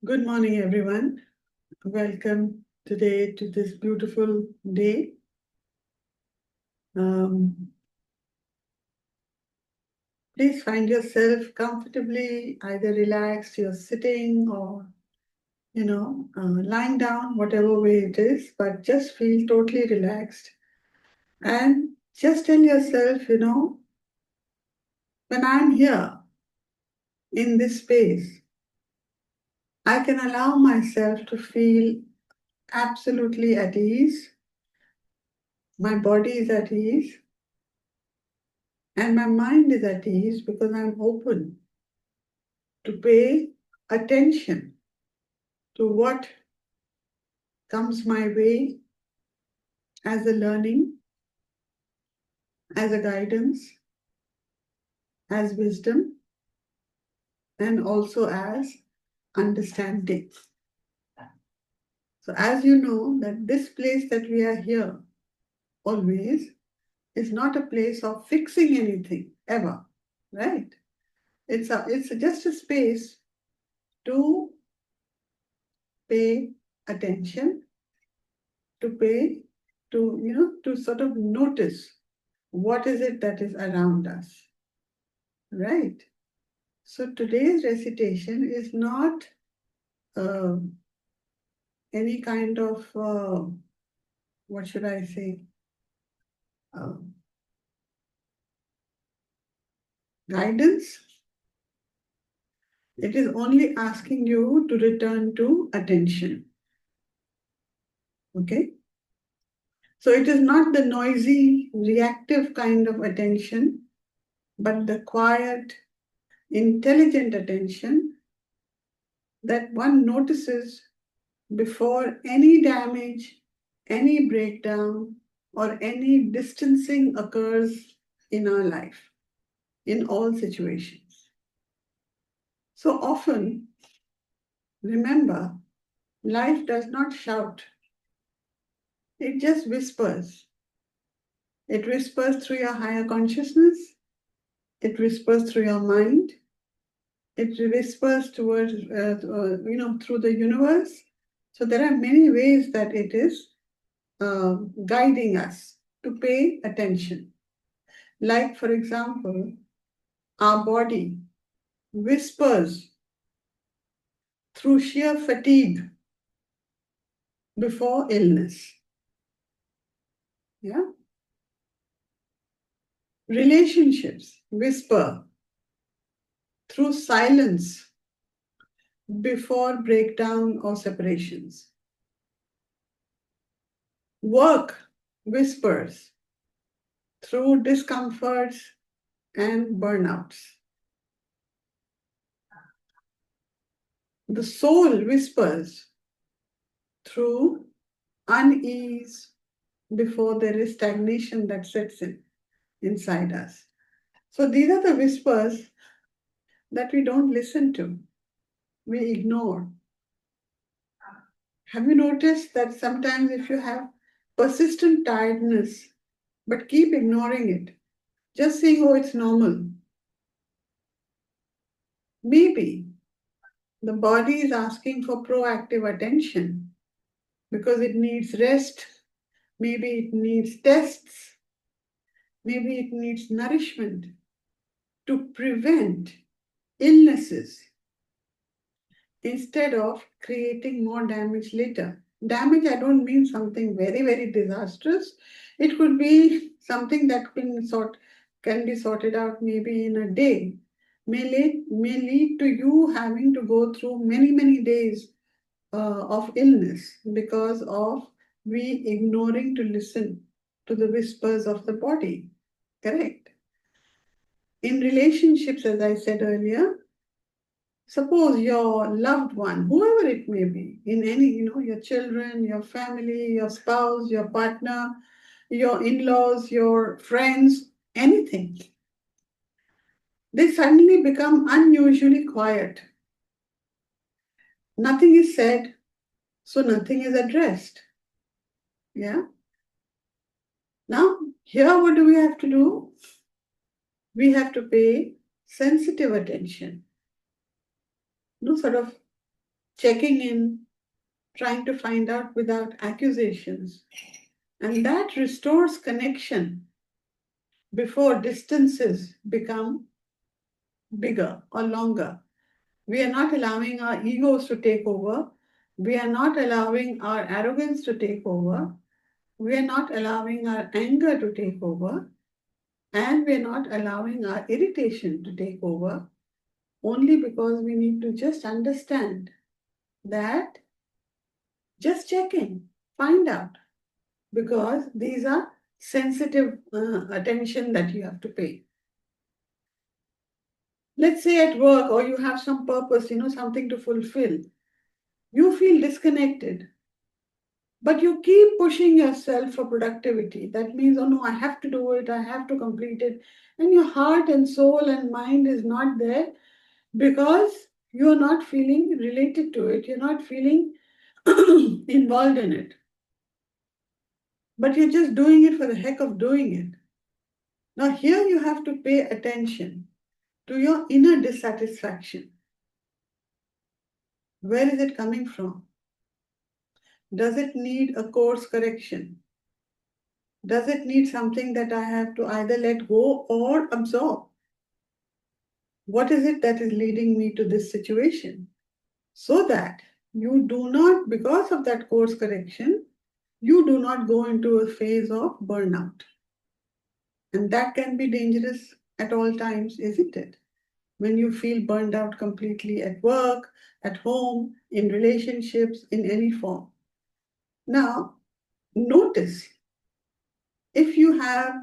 Good morning, everyone. Welcome today to this beautiful day. Please find yourself comfortably, either relaxed, you're sitting or, lying down, whatever way it is, but just feel totally relaxed. And just tell yourself, when I'm here in this space, I can allow myself to feel absolutely at ease. My body is at ease. And my mind is at ease because I'm open to pay attention to what comes my way as a learning, as a guidance, as wisdom, and also as understanding. So, as you know, that this place that we are here always is not a place of fixing anything ever, right? It's just a space to pay attention, to pay, to sort of notice what is it that is around us, right? So today's recitation is not uh, any kind of, what should I say, uh, guidance. It is only asking you to return to attention. Okay? So it is not the noisy, reactive kind of attention, but the quiet, intelligent attention that one notices before any damage, any breakdown, or any distancing occurs in our life, in all situations. So often, remember, life does not shout, it just whispers. It whispers through your higher consciousness, it whispers through your mind, it whispers towards, through the universe. So there are many ways that it is guiding us to pay attention. Like, for example, our body whispers through sheer fatigue before illness. Yeah? Relationships whisper through silence before breakdown or separations. Work whispers through discomforts and burnouts. The soul whispers through unease before there is stagnation that sets in inside us. So these are the whispers that we don't listen to, we ignore. Have you noticed that sometimes if you have persistent tiredness, but keep ignoring it, just saying, oh, it's normal, maybe the body is asking for proactive attention because it needs rest, maybe it needs tests, maybe it needs nourishment to prevent illnesses instead of creating more damage later. Damage, I don't mean something very, very disastrous. It could be something that can be sorted out maybe in a day. May lead to you having to go through many, many days of illness because of we ignoring to listen to the whispers of the body. Correct? In relationships, as I said earlier, suppose your loved one, whoever it may be, in any, your children, your family, your spouse, your partner, your in-laws, your friends, anything, they suddenly become unusually quiet. Nothing is said, so nothing is addressed. Yeah? Now, here what do we have to do? We have to pay sensitive attention. Sort of checking in, trying to find out without accusations. And that restores connection before distances become bigger or longer. We are not allowing our egos to take over. We are not allowing our arrogance to take over. We are not allowing our anger to take over. And we are not allowing our irritation to take over only because we need to just understand that, just check in, find out, because these are sensitive attention that you have to pay. Let's say at work or you have some purpose, something to fulfill. You feel disconnected, but you keep pushing yourself for productivity. That means, oh no, I have to do it, I have to complete it. And your heart and soul and mind is not there because you're not feeling related to it, you're not feeling involved in it. But you're just doing it for the heck of doing it. Now, here you have to pay attention to your inner dissatisfaction. Where is it coming from? Does it need a course correction? Does it need something that I have to either let go or absorb? What is it that is leading me to this situation? So that you do not, because of that course correction, you do not go into a phase of burnout. And that can be dangerous at all times, isn't it? When you feel burned out completely at work, at home, in relationships, in any form. Now, notice if you have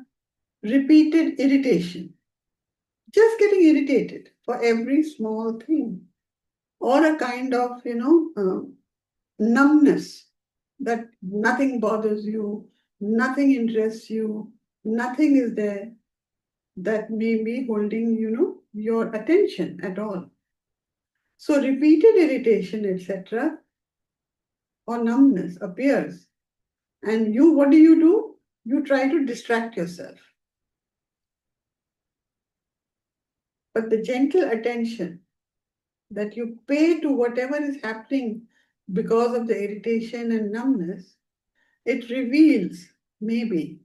repeated irritation, just getting irritated for every small thing, or a kind of, numbness that nothing bothers you, nothing interests you, nothing is there that may be holding, your attention at all. So repeated irritation, etc., or numbness appears. And what do? You try to distract yourself. But the gentle attention that you pay to whatever is happening because of the irritation and numbness, it reveals maybe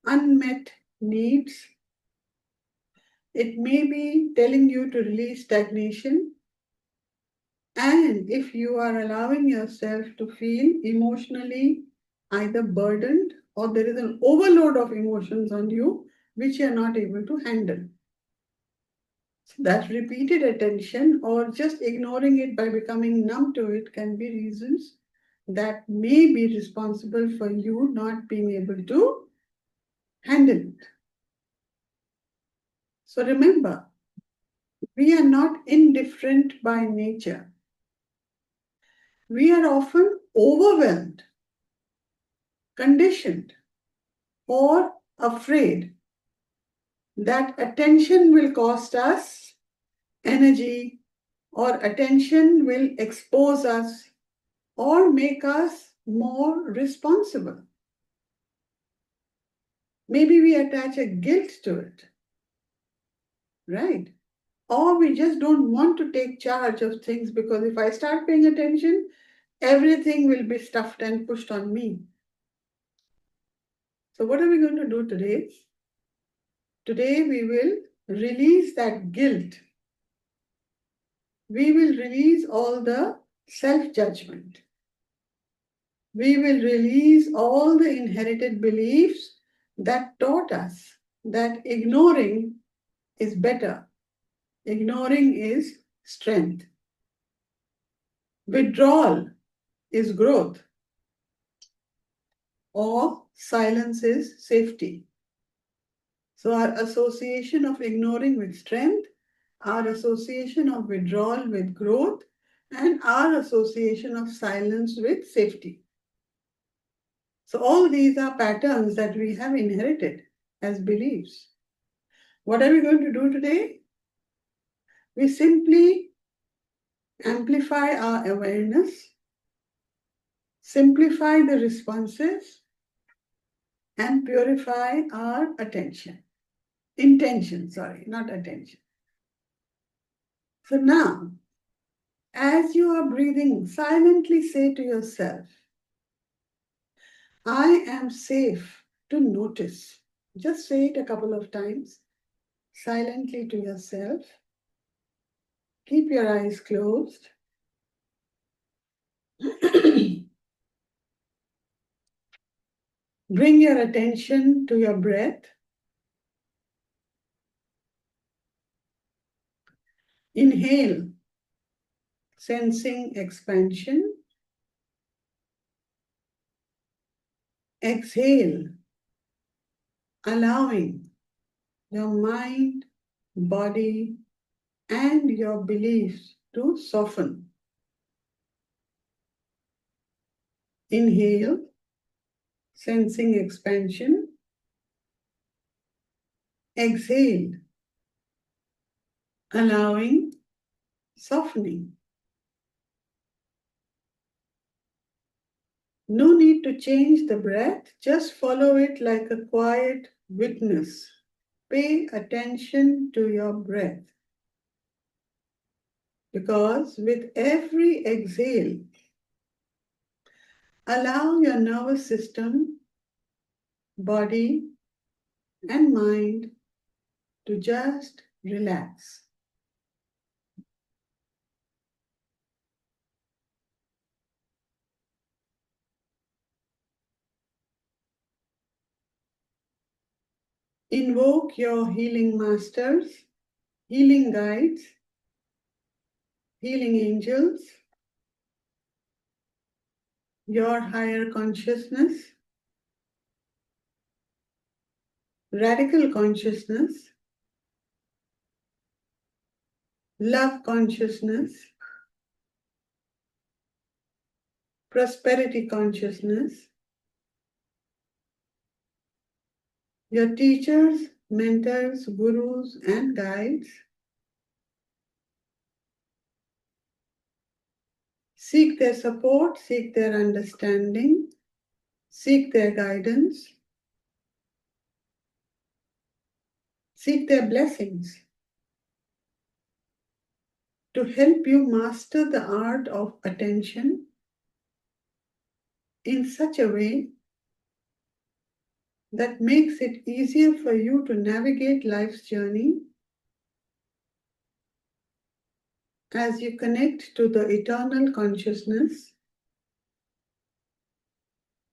unmet needs. It may be telling you to release stagnation. And if you are allowing yourself to feel emotionally either burdened or there is an overload of emotions on you which you are not able to handle. So that repeated attention or just ignoring it by becoming numb to it can be reasons that may be responsible for you not being able to handle it. So remember, we are not indifferent by nature. We are often overwhelmed, conditioned, or afraid that attention will cost us energy, or attention will expose us or make us more responsible. Maybe we attach a guilt to it, right? Or we just don't want to take charge of things because if I start paying attention, everything will be stuffed and pushed on me. So what are we going to do today? Today we will release that guilt. We will release all the self-judgment. We will release all the inherited beliefs that taught us that ignoring is better. Ignoring is strength. Withdrawal is growth. Or silence is safety. So our association of ignoring with strength, our association of withdrawal with growth, and our association of silence with safety. So all these are patterns that we have inherited as beliefs. What are we going to do today? We simply amplify our awareness, simplify the responses, and purify our intention, not attention. So now, As you are breathing, silently say to yourself, I am safe to notice. Just say it a couple of times silently to yourself. Keep your eyes closed. Bring your attention to your breath. Inhale, sensing expansion. Exhale, allowing your mind, body, and your beliefs to soften. Inhale, sensing expansion. Exhale, allowing softening. No need to change the breath, just follow it like a quiet witness. Pay attention to your breath because with every exhale, allow your nervous system, body, and mind to just relax. Invoke your healing masters, healing guides, healing angels, your higher consciousness, radical consciousness, love consciousness, prosperity consciousness, your teachers, mentors, gurus, and guides. Seek their support, seek their understanding, seek their guidance, seek their blessings to help you master the art of attention in such a way that makes it easier for you to navigate life's journey as you connect to the eternal consciousness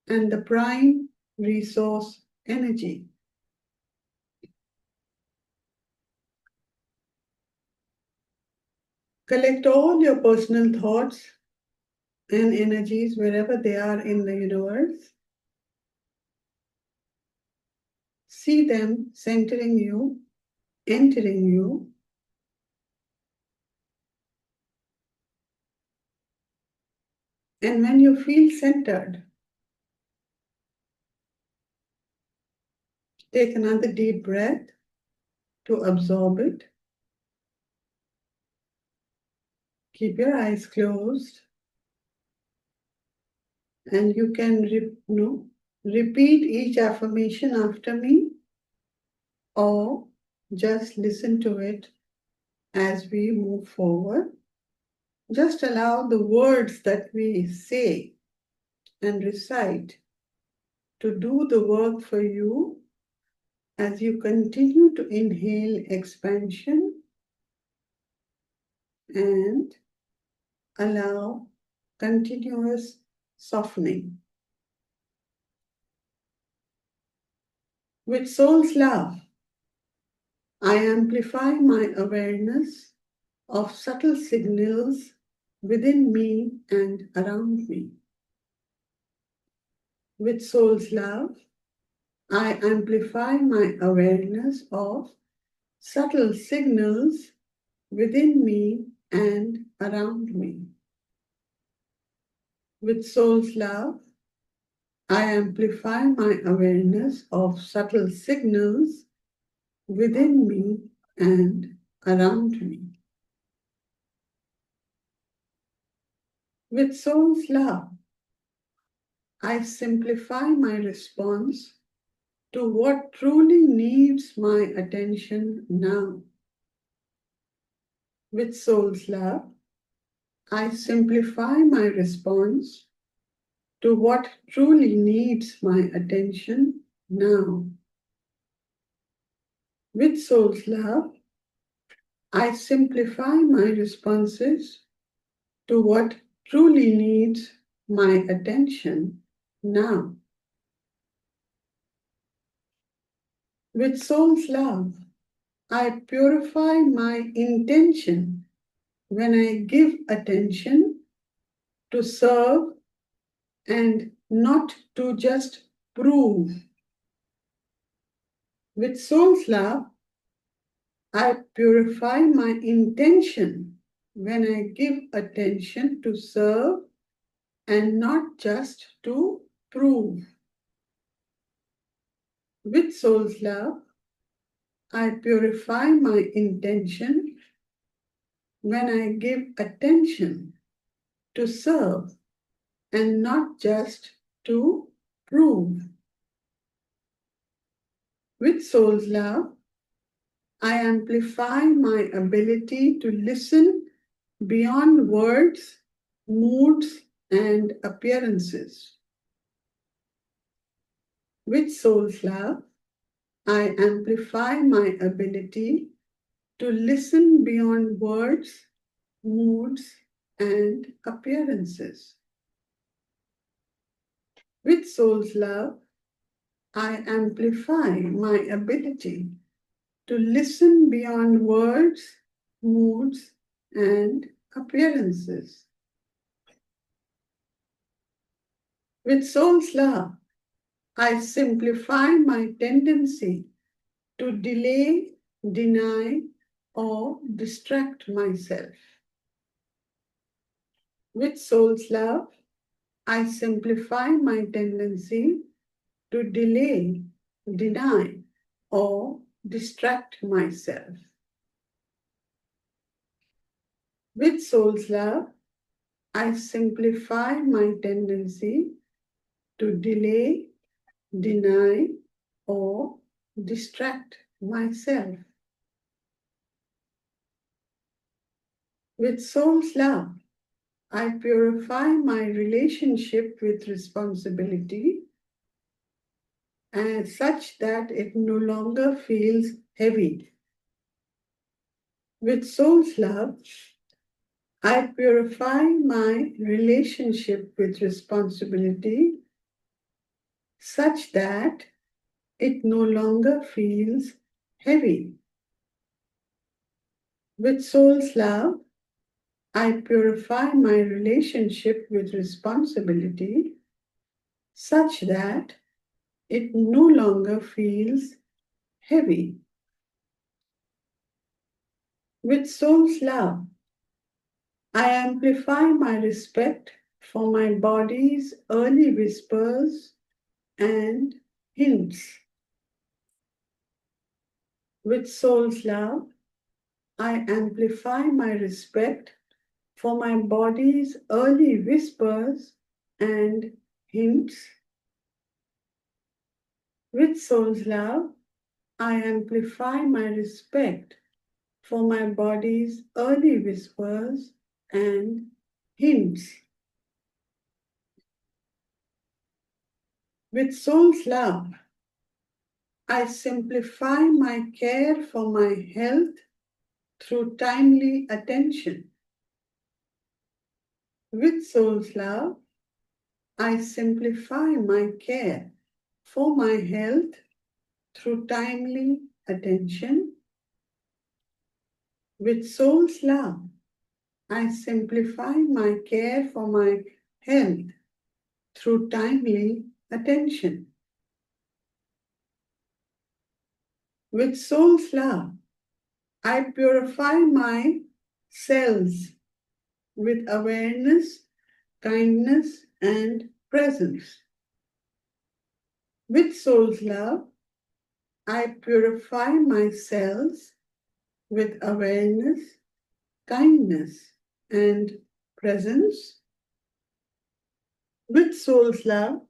and the prime resource energy. Collect all your personal thoughts and energies wherever they are in the universe. See them centering you, entering you. And when you feel centered, take another deep breath to absorb it. Keep your eyes closed. And you can repeat each affirmation after me or just listen to it as we move forward. Just allow the words that we say and recite to do the work for you as you continue to inhale expansion and allow continuous softening. With soul's love, I amplify my awareness of subtle signals within me and around me. With soul's love, I amplify my awareness of subtle signals within me and around me. With soul's love, I amplify my awareness of subtle signals within me and around me. With soul's love, I simplify my response to what truly needs my attention now. With soul's love, I simplify my response to what truly needs my attention now. With soul's love, I simplify my responses to what truly needs my attention now. With soul's love, I purify my intention when I give attention to serve and not to just prove. With soul's love, I purify my intention when I give attention to serve and not just to prove. With soul's love, I purify my intention when I give attention to serve and not just to prove. With soul's love, I amplify my ability to listen beyond words, moods, and appearances. With soul's love, I amplify my ability to listen beyond words, moods, and appearances. With soul's love, I amplify my ability to listen beyond words, moods, and appearances. With soul's love, I simplify my tendency to delay, deny, or distract myself. With soul's love, I simplify my tendency to delay, deny, or distract myself. With soul's love, I simplify my tendency to delay, deny, or distract myself. With soul's love, I purify my relationship with responsibility and such that it no longer feels heavy. With soul's love, I purify my relationship with responsibility such that it no longer feels heavy. With soul's love, I purify my relationship with responsibility such that it no longer feels heavy. With soul's love, I amplify my respect for my body's early whispers and hints. With soul's love, I amplify my respect for my body's early whispers and hints. With soul's love, I amplify my respect for my body's early whispers and hints. With soul's love, I simplify my care for my health through timely attention. With soul's love, I simplify my care for my health through timely attention. With soul's love, I simplify my care for my health through timely attention. With soul's love, I purify my cells with awareness, kindness, and presence. With soul's love, I purify my cells with awareness, kindness, and presence. With soul's love,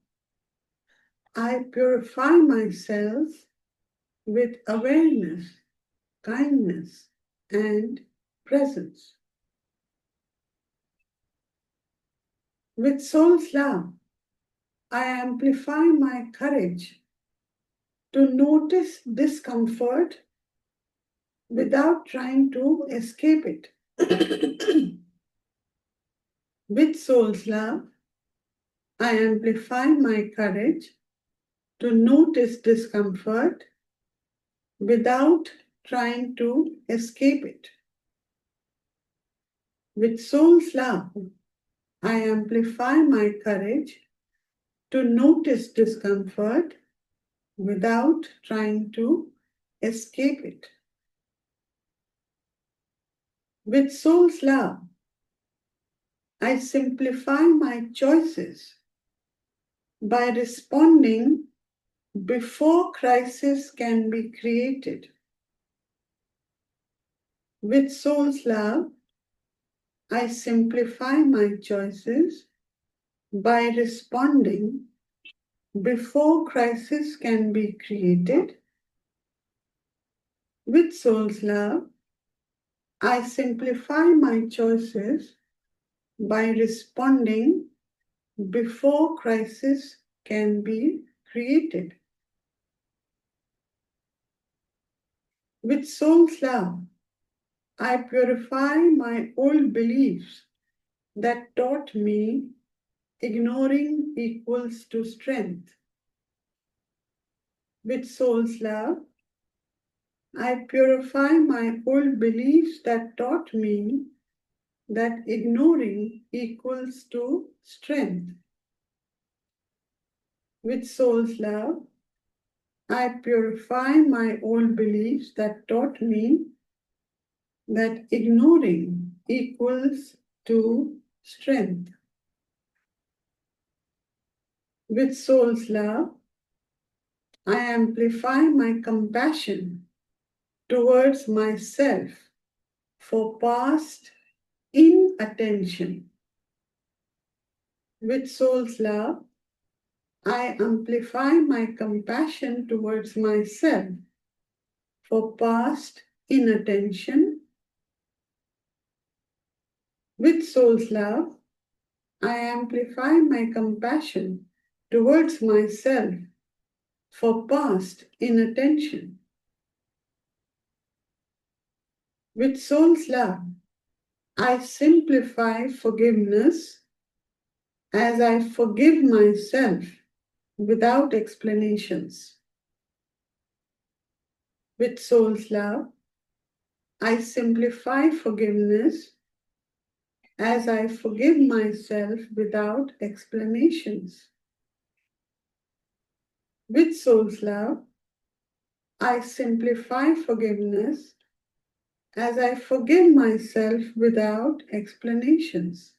I purify my cells with awareness, kindness, and presence. With soul's love, I amplify my courage to notice discomfort without trying to escape it. With soul's love, I amplify my courage to notice discomfort without trying to escape it. With soul's love, I amplify my courage to notice discomfort without trying to escape it. With soul's love, I simplify my choices by responding before crisis can be created. With soul's love, I simplify my choices by responding before crisis can be created. With soul's love, I simplify my choices by responding before crisis can be created. With soul's love, I purify my old beliefs that taught me ignoring equals to strength. With soul's love, I purify my old beliefs that taught me that ignoring equals to strength. With soul's love, I purify my old beliefs that taught me that ignoring equals to strength. With soul's love, I amplify my compassion towards myself for past inattention. With soul's love, I amplify my compassion towards myself for past inattention. With soul's love, I amplify my compassion towards myself for past inattention. With soul's love, I simplify forgiveness as I forgive myself without explanations. With soul's love, I simplify forgiveness as I forgive myself without explanations. With soul's love, I simplify forgiveness as I forgive myself without explanations.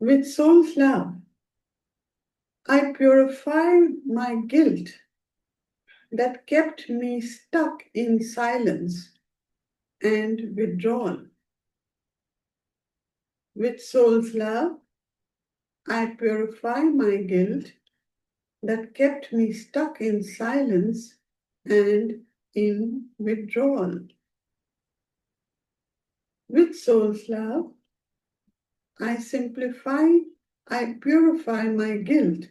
With soul's love, I purify my guilt that kept me stuck in silence and withdrawal. With soul's love, I purify my guilt that kept me stuck in silence and in withdrawal. With soul's love, I purify my guilt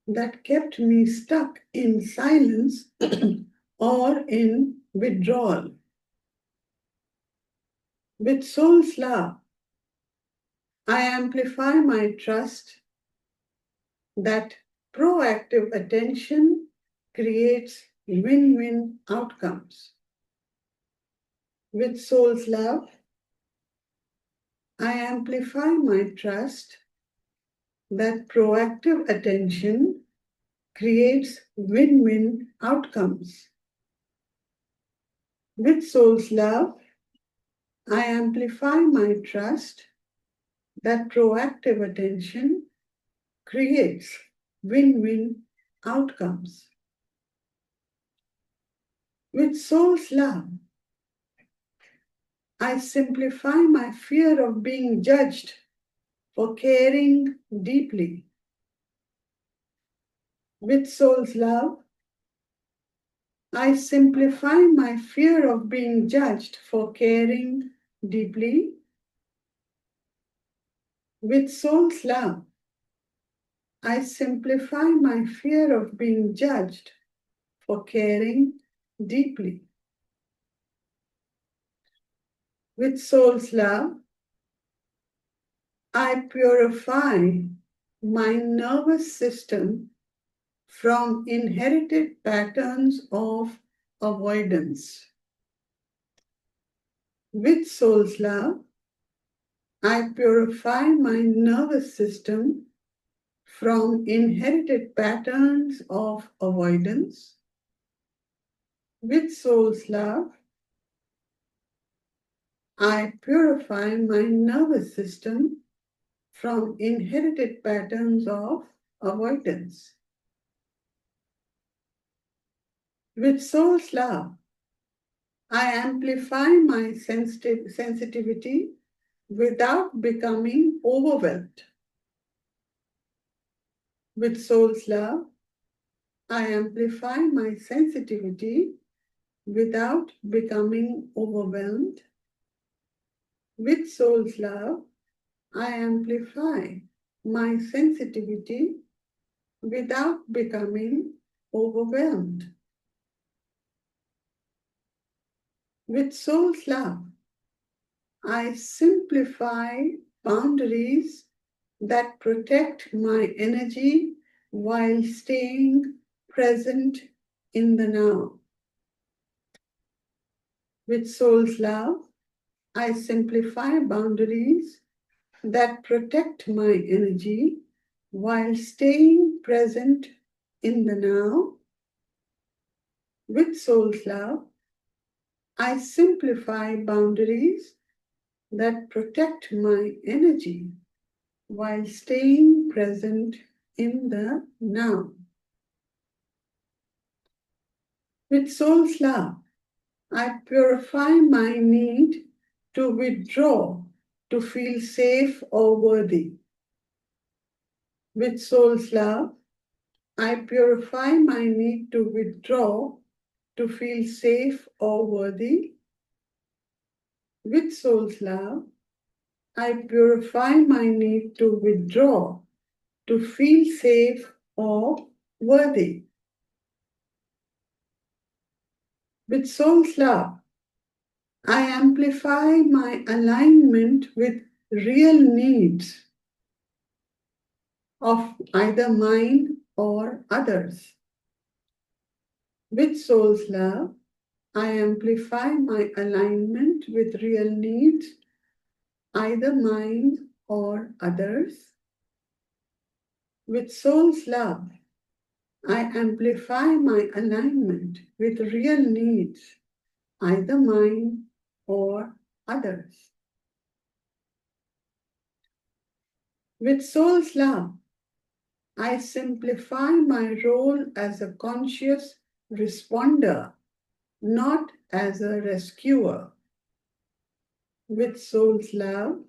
that kept me stuck in silence or in withdrawal. With soul's love, I amplify my trust that proactive attention creates win-win outcomes. With soul's love, I amplify my trust that proactive attention creates win-win outcomes. With soul's love, I amplify my trust that proactive attention creates win-win outcomes. With soul's love, I simplify my fear of being judged for caring deeply. With soul's love, I simplify my fear of being judged for caring deeply. With soul's love, I simplify my fear of being judged for caring deeply. With soul's love, I purify my nervous system from inherited patterns of avoidance. With soul's love, I purify my nervous system from inherited patterns of avoidance. With soul's love, I purify my nervous system from inherited patterns of avoidance. With soul's love, I amplify my sensitivity without becoming overwhelmed. With soul's love, I amplify my sensitivity without becoming overwhelmed. With soul's love, I amplify my sensitivity without becoming overwhelmed. With soul's love, I simplify boundaries that protect my energy while staying present in the now. With soul's love, I simplify boundaries that protect my energy while staying present in the now. With soul's love, I simplify boundaries that protect my energy while staying present in the now. With soul's love, I purify my need to withdraw to feel safe or worthy. With soul's love, I purify my need to withdraw to feel safe or worthy. With soul's love, I purify my need to withdraw to feel safe or worthy. With soul's love, I amplify my alignment with real needs of either mine or others. With soul's love, I amplify my alignment with real needs, either mine or others. With soul's love, I amplify my alignment with real needs, either mine or others. With soul's love, I simplify my role as a conscious responder, not as a rescuer. With soul's love,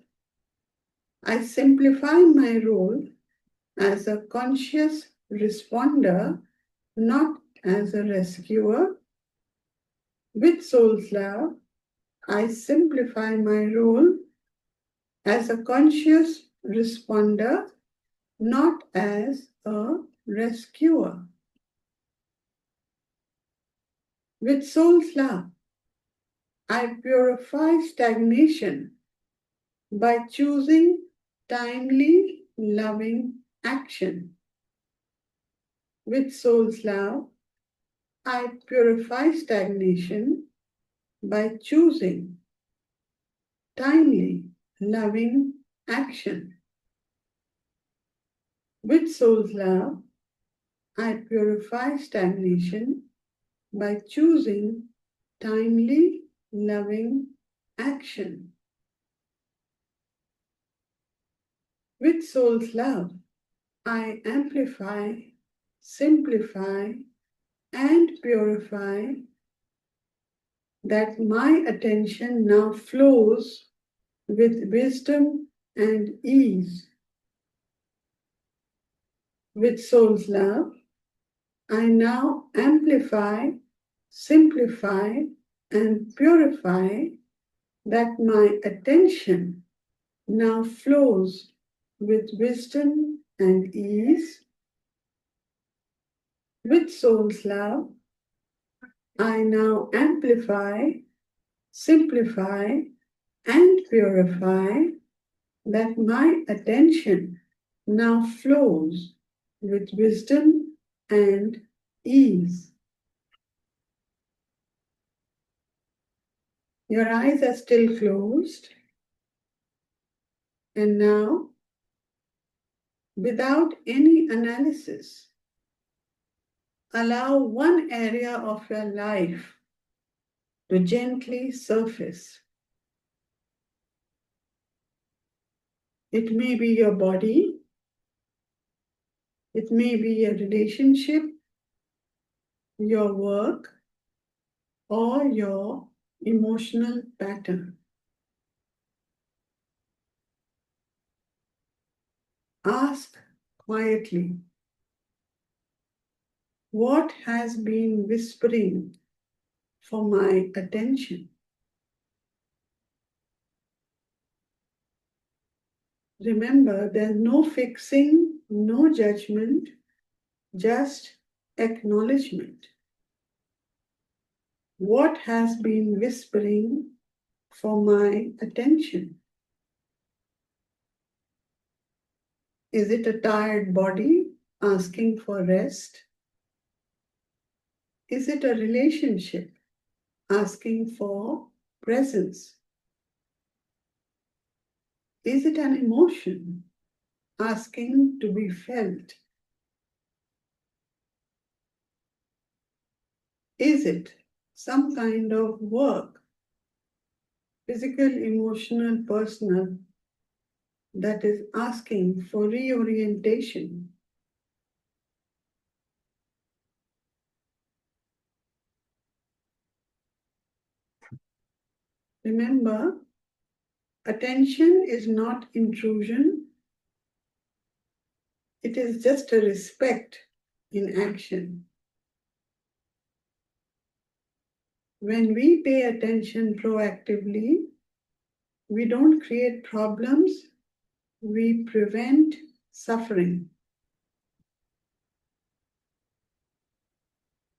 I simplify my role as a conscious responder, not as a rescuer. With soul's love, I simplify my role as a conscious responder, not as a rescuer. With soul's love, I purify stagnation by choosing timely, loving action. With soul's love, I purify stagnation by choosing timely, loving action. With soul's love, I purify stagnation by choosing timely, loving action. With soul's love, I amplify, simplify, and purify that my attention now flows with wisdom and ease. With soul's love, I now amplify, simplify, and purify that my attention now flows with wisdom and ease, with soul's love, I now amplify, simplify, and purify that my attention now flows with wisdom and ease. Your eyes are still closed, and now, without any analysis, allow one area of your life to gently surface. It may be your body, it may be your relationship, your work, or your emotional pattern. Ask quietly, what has been whispering for my attention? Remember, there's no fixing, no judgment, just acknowledgement. What has been whispering for my attention? Is it a tired body asking for rest? Is it a relationship asking for presence? Is it an emotion asking to be felt? Is it some kind of work, physical, emotional, personal, that is asking for reorientation? Remember, attention is not intrusion, it is just a respect in action. When we pay attention proactively, we don't create problems, we prevent suffering.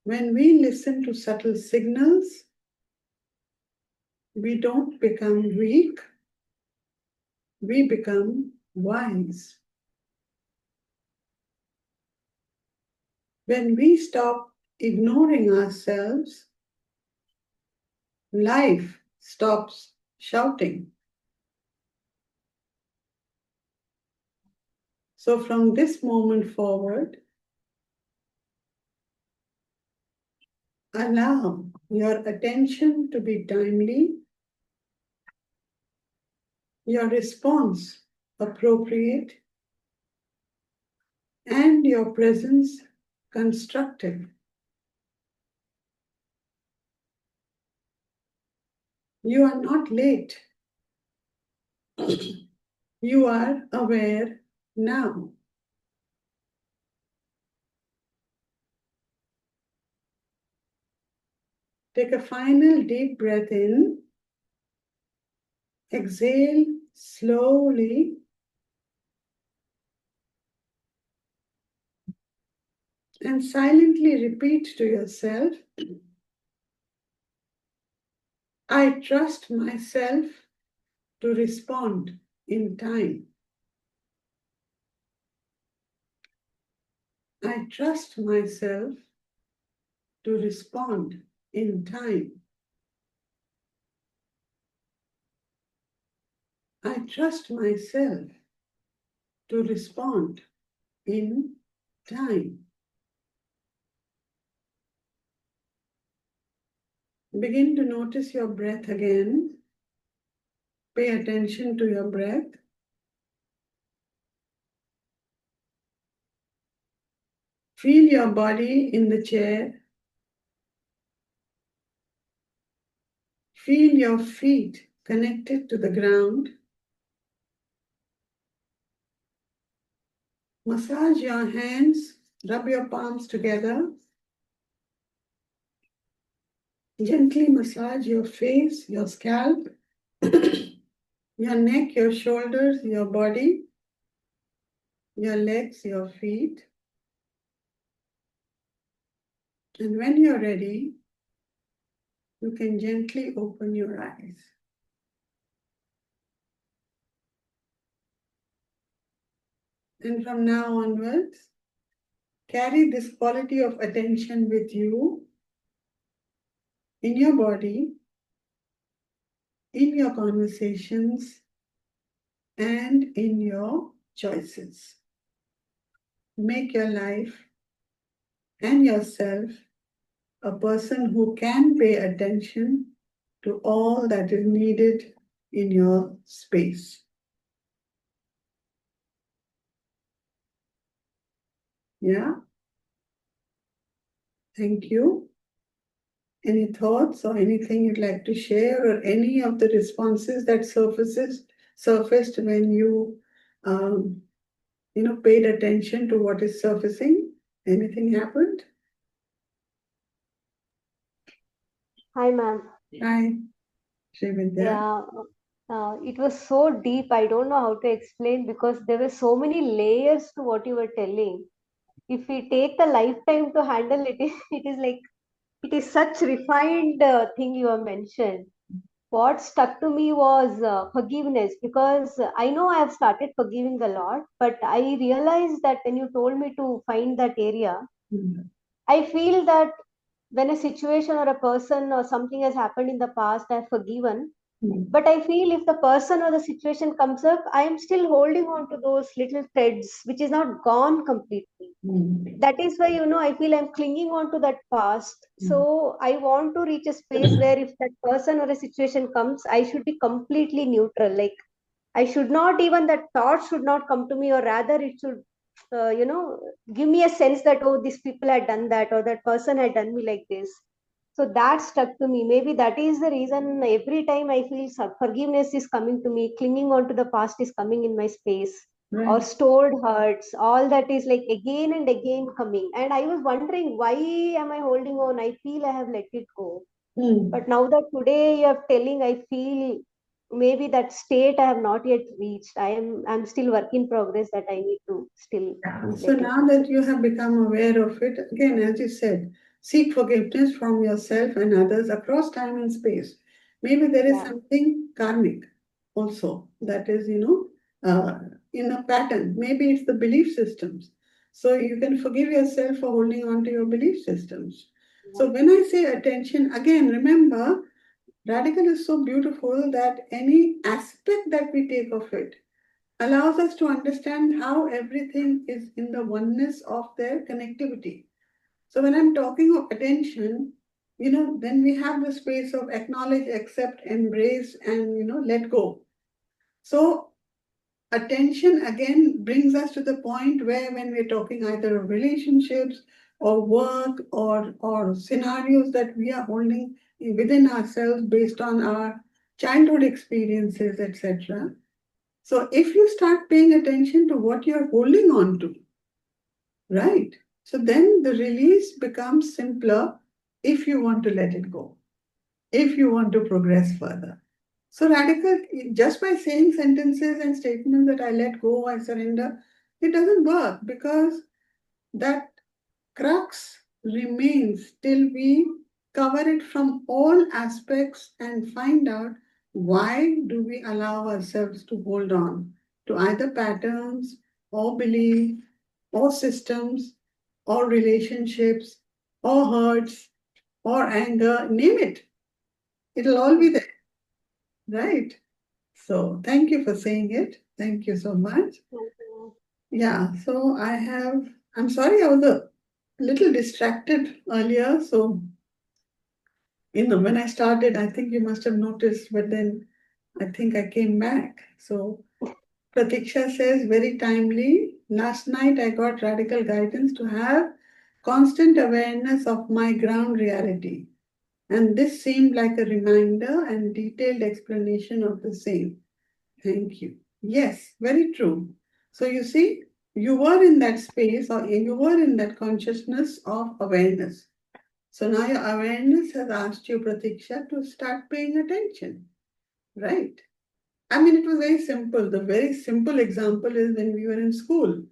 When we listen to subtle signals, we don't become weak, we become wise. When we stop ignoring ourselves, life stops shouting. So from this moment forward, allow your attention to be timely, your response appropriate, and your presence constructive. You are not late. You are aware now. Take a final deep breath in. Exhale slowly. And silently repeat to yourself, I trust myself to respond in time. I trust myself to respond in time. I trust myself to respond in time. Begin to notice your breath again. Pay attention to your breath. Feel your body in the chair. Feel your feet connected to the ground. Massage your hands, rub your palms together. Gently massage your face, your scalp, your neck, your shoulders, your body. your legs, your feet. And when you're ready, you can gently open your eyes. And from now onwards, carry this quality of attention with you in your body, in your conversations, and in your choices. Make your life and yourself a person who can pay attention to all that is needed in your space. Yeah, thank you. Any thoughts or anything you'd like to share, or any of the responses that surfaced when um, paid attention to what is surfacing? Anything happened? Hi, ma'am. Hi, Srividya. Yeah, it was so deep. I don't know how to explain because there were so many layers to what you were telling. If we take the lifetime to handle it, it is like it is such refined thing you have mentioned. What stuck to me was forgiveness because I know I have started forgiving a lot, but I realized that when you told me to find that area, Mm. I feel that when a situation or a person or something has happened in the past, I've forgiven. Mm. But I feel if the person or the situation comes up, I am still holding on to those little threads, which is not gone completely. Mm. That is why, I feel I'm clinging on to that past. Mm. So I want to reach a space where if that person or a situation comes, I should be completely neutral. Like I should not even that thought should not come to me, or rather it should, give me a sense that oh, these people had done that, or that person had done me like this. So that stuck to me. Maybe that is the reason every time I feel forgiveness is coming to me, clinging on to the past is coming in my space, or Right. stored hurts, all that is like again and again coming. And I was wondering, why am I holding on? I feel I have let it go. Mm. But now that today you are telling, I feel maybe that state I have not yet reached. I'm still work in progress that I need to still Yeah. So let it now go. that you have become aware of it, again, as you said, seek forgiveness from yourself and others across time and space. Maybe there is Yeah. something karmic also that is, in a pattern. Maybe it's the belief systems. So you can forgive yourself for holding on to your belief systems. Yeah. So when I say attention, again, remember, radical is so beautiful that any aspect that we take of it allows us to understand how everything is in the oneness of their connectivity. So when I'm talking of attention, then we have the space of acknowledge, accept, embrace, and let go. So attention again brings us to the point where when we're talking either of relationships or work or scenarios that we are holding within ourselves based on our childhood experiences, etc. So if you start paying attention to what you're holding on to, right? So then the release becomes simpler if you want to let it go, if you want to progress further. So radical, just by saying sentences and statements that I let go, I surrender, it doesn't work because that crux remains till we cover it from all aspects and find out why do we allow ourselves to hold on to either patterns or belief or systems or relationships or hurts or anger, name it. It'll all be Mhm. there, right? So thank you for saying it. Thank you so much. Thank you. Yeah, so I'm sorry I was a little distracted earlier. So, when I started, I think you must have noticed, but then I think I came back. So, Pratiksha says very timely. Last night I got radical guidance to have constant awareness of my ground reality. And this seemed like a reminder and detailed explanation of the same. Thank you. Yes, very true. So you see, you were in that space or you were in that consciousness of awareness. So now your awareness has asked you, Pratiksha, to start paying attention, right? I mean, it was very simple. The very simple example is when we were in school.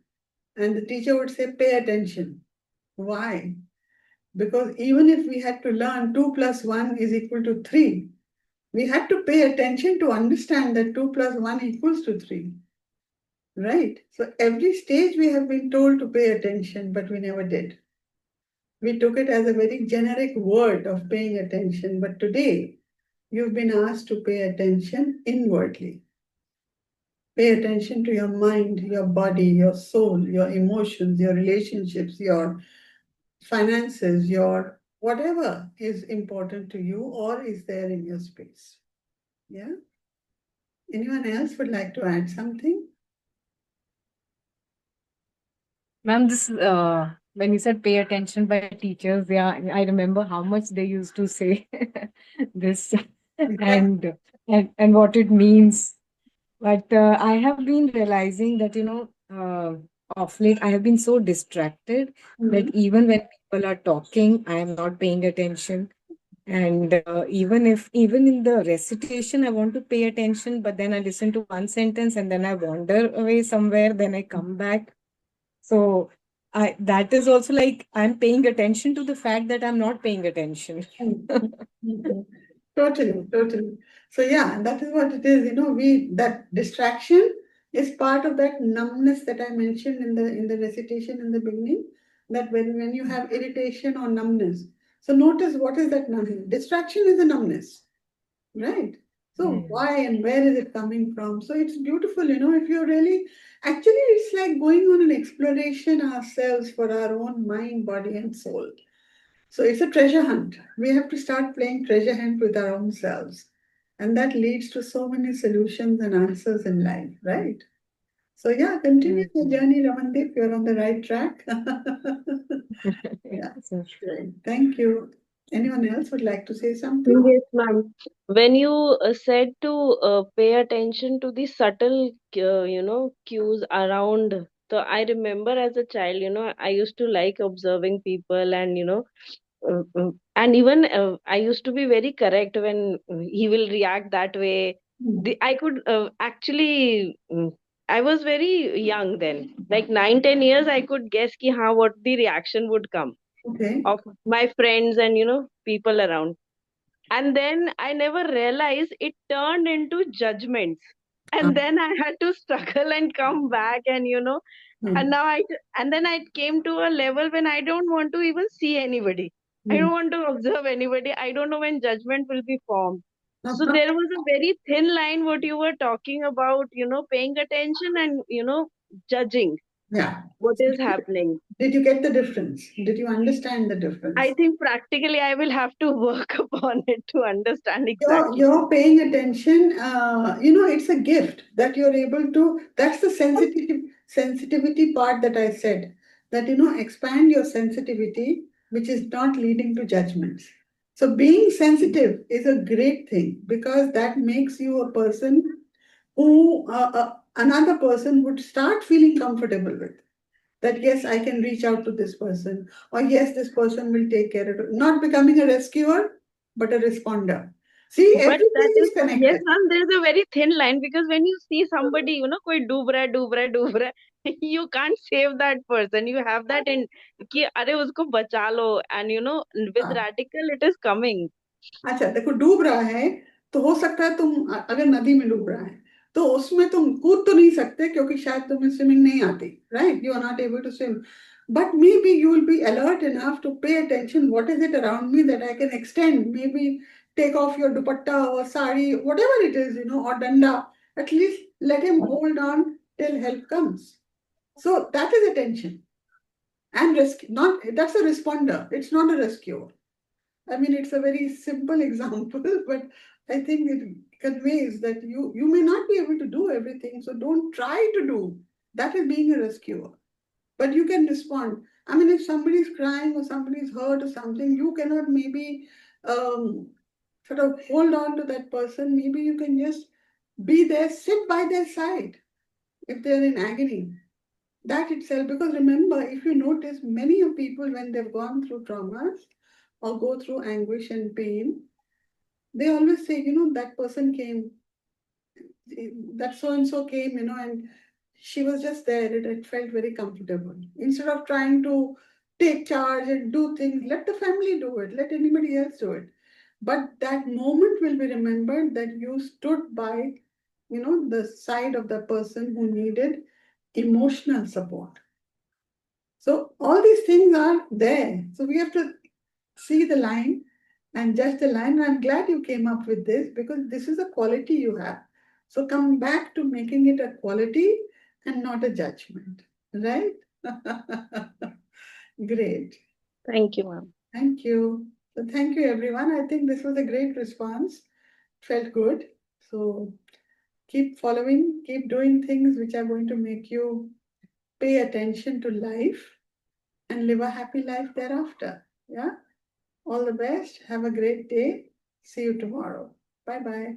And the teacher would say, pay attention. Why? Because even if we had to learn 2 plus 1 is equal to 3, we had to pay attention to understand that 2 plus 1 equals to 3. Right? So every stage we have been told to pay attention, but we never did. We took it as a very generic word of paying attention, but today you've been asked to pay attention inwardly. Pay attention to your mind, your body, your soul, your emotions, your relationships, your finances, your whatever is important to you or is there in your space. Yeah? Anyone else would like to add something? Ma'am, this when you said pay attention by teachers, yeah, I remember how much they used to say this Exactly. and and what it means. But I have been realizing that, of late I have been so distracted that Mhm. even when people are talking, I am not paying attention. And even in the recitation, I want to pay attention, but then I listen to one sentence and then I wander away somewhere, then I come back. So I that is also like I'm paying attention to the fact that I'm not paying attention. Mm, Totally, totally. So yeah, that is what it is. We that distraction is part of that numbness that I mentioned in the recitation in the beginning. That when you have irritation or numbness. So notice what is that numbness? Distraction is a numbness, right? So Hmm. why and where is it coming from? So it's beautiful, if you're really actually it's like going on an exploration ourselves for our own mind, body, and soul. So it's a treasure hunt. We have to start playing treasure hunt with our own selves. And that leads to so many solutions and answers in life, right? So yeah, continue your Mhm. journey, Ramandeep. You're on the right track. Yeah, So, great. Thank you. Anyone else would like to say something? Yes, ma'am. When you said to pay attention to the subtle, cues around. So I remember as a child, I used to like observing people, and and even I used to be very correct when he will react that way. Hmm. I could actually. I was very young then, like 9, 10 years. I could guess ki how what the reaction would come Okay. of my friends and people around, and then I never realized it turned into judgments, Ah, and then I had to struggle and come back, and and hmm, now and then I came to a level when I don't want to even see anybody, I hmm. don't want to observe anybody, I don't know when judgment will be formed. Now, So there was a very thin line what you were talking about, paying attention and judging yeah. what is happening. Did you get the difference? Did you understand the I difference? think practically I will have to work upon it to understand You're, exactly. you're paying attention. It's a gift that you're able to. That's the sensitivity part that I said. That expand your sensitivity, which is not leading to judgments. So being sensitive is a great thing because that makes you a person who another person would start feeling comfortable with. That yes, I can reach out to this person, or yes, this person will take care of it. Not becoming a rescuer, but a responder. See, But that everything is, is yes, connected. ma'am, there is a very thin line, because when you see somebody, koi डूब रहा है, you can't save that person. You have that in कि अरे उसको बचा लो, and with हाँ, radical it is coming. अच्छा देखो डूब रहा है तो हो सकता है तुम अगर नदी में डूब रहा है तो उसमें तुम कूद तो नहीं सकते क्योंकि शायद तुम्हें स्विमिंग नहीं आती right you are not able to swim but maybe you will be alert enough to pay attention what is it around me that I can extend maybe take off your dupatta और sari whatever it is or danda at least let him hold on till help comes so that is attention and rescue not that's a responder it's not a rescuer. I mean, it's a very simple example, but I think it conveys that you may not be able to do everything, so don't try to do. That is being a rescuer. But you can respond. I mean, if somebody is crying or somebody is hurt or something, you cannot maybe um, sort of hold on to that person. Maybe you can just be there, sit by their side if they're in agony. That itself, because remember, if you notice, many of people, when they've gone through traumas or go through anguish and pain, they always say, that person came, that so and so came, and she was just there. It felt very comfortable. Instead of trying to take charge and do things, let the family do it, let anybody else do it. But that moment will be remembered that you stood by, the side of the person who needed emotional support. So all these things are there. So we have to see the line and judge the line. And I'm glad you came up with this because this is a quality you have. So come back to making it a quality and not a judgment, right? Great. Thank you, ma'am. Thank you. So thank you, everyone. I think this was a great response. Felt good. So keep following, keep doing things which are going to make you pay attention to life and live a happy life thereafter. Yeah. All the best. Have a great day. See you tomorrow. Bye bye.